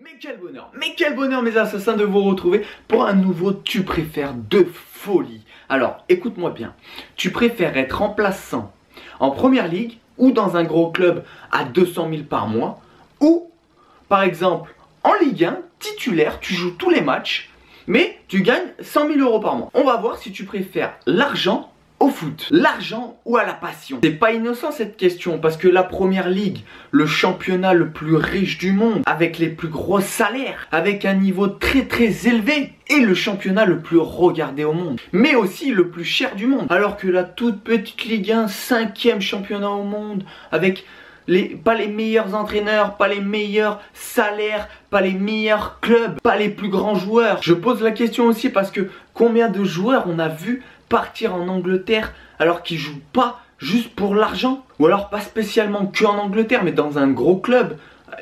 Mais quel bonheur mes assassins de vous retrouver pour un nouveau tu préfères de folie. Alors écoute-moi bien, tu préfères être remplaçant en première ligue ou dans un gros club à 200 000 par mois, ou par exemple en Ligue 1, titulaire, tu joues tous les matchs mais tu gagnes 100 000 euros par mois. On va voir si tu préfères l'argent au foot, l'argent ou à la passion. C'est pas innocent cette question parce que la première ligue, le championnat le plus riche du monde, avec les plus gros salaires, avec un niveau très élevé, et le championnat le plus regardé au monde, mais aussi le plus cher du monde. Alors que la toute petite Ligue 1, 5e championnat au monde, avec pas les meilleurs entraîneurs, pas les meilleurs salaires, pas les meilleurs clubs, pas les plus grands joueurs. Je pose la question aussi parce que combien de joueurs on a vu partir en Angleterre alors qu'ils jouent pas juste pour l'argent, ou alors pas spécialement que en Angleterre mais dans un gros club.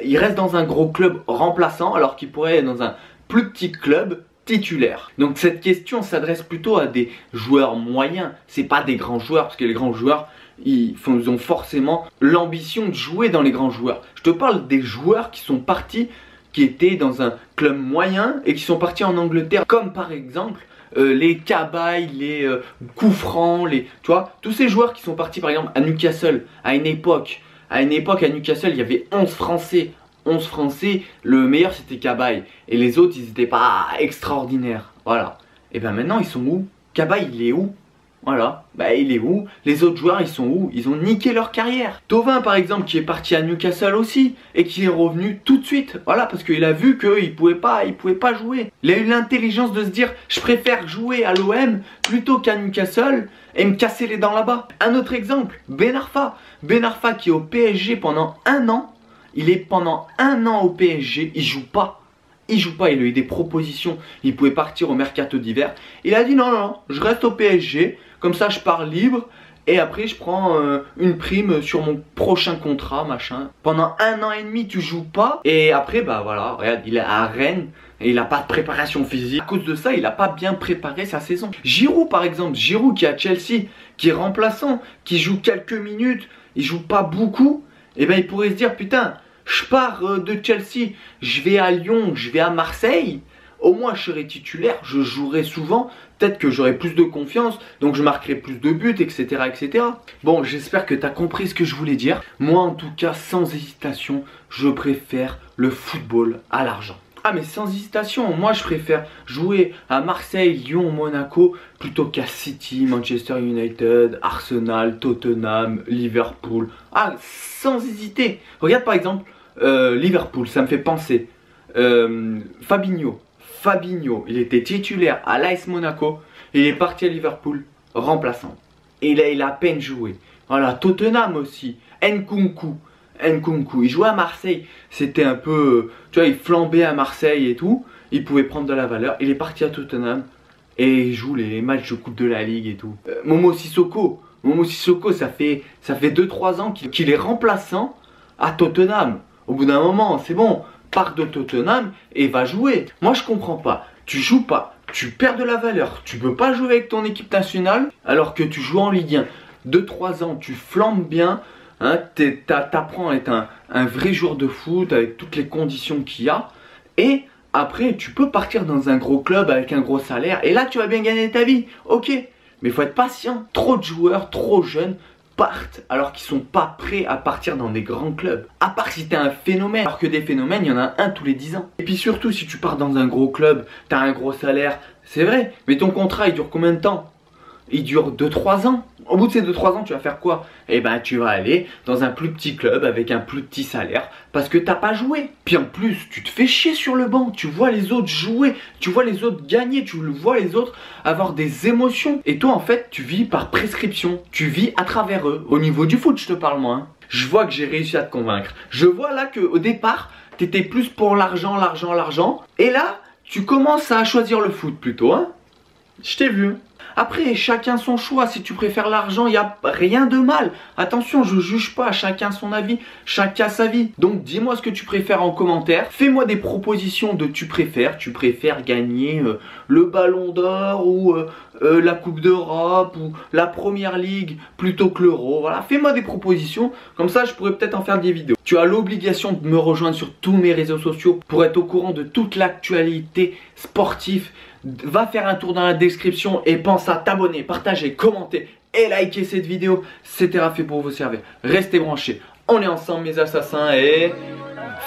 Ils restent dans un gros club remplaçant alors qu'ils pourraient être dans un plus petit club titulaire. Donc cette question s'adresse plutôt à des joueurs moyens, c'est pas des grands joueurs parce que les grands joueurs ils ont forcément l'ambition de jouer dans les grands joueurs. Je te parle des joueurs qui sont partis, qui étaient dans un club moyen et qui sont partis en Angleterre, comme par exemple les Cabaye, les Couffrans, tu vois, tous ces joueurs qui sont partis par exemple à Newcastle à une époque à Newcastle il y avait 11 Français. 11 Français, le meilleur c'était Cabaye et les autres ils n'étaient pas extraordinaires. Voilà. Et bien maintenant ils sont où? Cabaye il est où? Voilà, bah il est où? Les autres joueurs ils sont où? Ils ont niqué leur carrière. Thauvin par exemple qui est parti à Newcastle aussi et qui est revenu tout de suite. Voilà, parce qu'il a vu qu'il pouvait pas jouer. Il a eu l'intelligence de se dire je préfère jouer à l'OM plutôt qu'à Newcastle et me casser les dents là-bas. Un autre exemple, Ben Arfa. Ben Arfa qui est au PSG pendant un an. Il est pendant un an au PSG, il joue pas. Il joue pas, il a eu des propositions, il pouvait partir au mercato d'hiver. Il a dit non, je reste au PSG, comme ça je pars libre et après je prends une prime sur mon prochain contrat, machin. Pendant un an et demi tu joues pas et après bah voilà, regarde, il est à Rennes et il a pas de préparation physique. À cause de ça, il a pas bien préparé sa saison. Giroud par exemple, Giroud qui est à Chelsea, qui est remplaçant, qui joue quelques minutes, il joue pas beaucoup, et ben il pourrait se dire putain, je pars de Chelsea, je vais à Lyon, je vais à Marseille. Au moins je serai titulaire, je jouerai souvent. Peut-être que j'aurai plus de confiance, donc je marquerai plus de buts, etc. etc. Bon, j'espère que tu as compris ce que je voulais dire. Moi en tout cas, sans hésitation, je préfère le football à l'argent. Ah mais sans hésitation, moi je préfère jouer à Marseille, Lyon, Monaco plutôt qu'à City, Manchester United, Arsenal, Tottenham, Liverpool. Ah, sans hésiter. Regarde par exemple Liverpool, ça me fait penser. Fabinho, il était titulaire à l'AS Monaco, il est parti à Liverpool, remplaçant. Et il a à peine joué. Voilà, Tottenham aussi, Nkunku, il jouait à Marseille, c'était un peu, tu vois, il flambait à Marseille et tout, il pouvait prendre de la valeur, il est parti à Tottenham et il joue les matchs de Coupe de la Ligue et tout. Momo Sissoko, ça fait 2-3 ans qu'il est remplaçant à Tottenham. Au bout d'un moment, c'est bon, part de Tottenham et va jouer. Moi je comprends pas, tu joues pas, tu perds de la valeur, tu peux pas jouer avec ton équipe nationale alors que tu joues en Ligue 1. 2-3 ans, tu flambes bien. Hein, t'apprends à être un vrai joueur de foot avec toutes les conditions qu'il y a. Et après, tu peux partir dans un gros club avec un gros salaire. Et là, tu vas bien gagner ta vie. Ok, mais il faut être patient. Trop de joueurs, trop jeunes partent alors qu'ils sont pas prêts à partir dans des grands clubs. À part si t'es un phénomène. Alors que des phénomènes, il y en a un tous les 10 ans. Et puis surtout, si tu pars dans un gros club, t'as un gros salaire. C'est vrai, mais ton contrat, il dure combien de temps? Il dure 2-3 ans. Au bout de ces 2-3 ans, tu vas faire quoi? Eh ben, tu vas aller dans un plus petit club avec un plus petit salaire parce que t'as pas joué. Puis en plus, tu te fais chier sur le banc. Tu vois les autres jouer, tu vois les autres gagner, tu vois les autres avoir des émotions. Et toi, en fait, tu vis par prescription. Tu vis à travers eux. Au niveau du foot, je te parle moi. Hein. Je vois que j'ai réussi à te convaincre. Je vois là qu'au départ, t'étais plus pour l'argent. Et là, tu commences à choisir le foot plutôt. Hein. Je t'ai vu. Après, chacun son choix. Si tu préfères l'argent, il n'y a rien de mal. Attention, je juge pas. Chacun son avis. Chacun sa vie. Donc, dis-moi ce que tu préfères en commentaire. Fais-moi des propositions de tu préfères. Tu préfères gagner le Ballon d'Or ou la Coupe d'Europe ou la Première Ligue plutôt que l'Euro. Voilà, fais-moi des propositions. Comme ça, je pourrais peut-être en faire des vidéos. Tu as l'obligation de me rejoindre sur tous mes réseaux sociaux pour être au courant de toute l'actualité sportive. Va faire un tour dans la description et pense à t'abonner, partager, commenter et liker cette vidéo. C'était Raph pour vous servir. Restez branchés. On est ensemble mes assassins et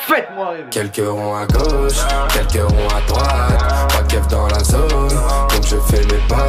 faites-moi rêver. Quelques ronds à gauche, quelques ronds à droite. Pas keuf dans la zone, donc je fais mes pas.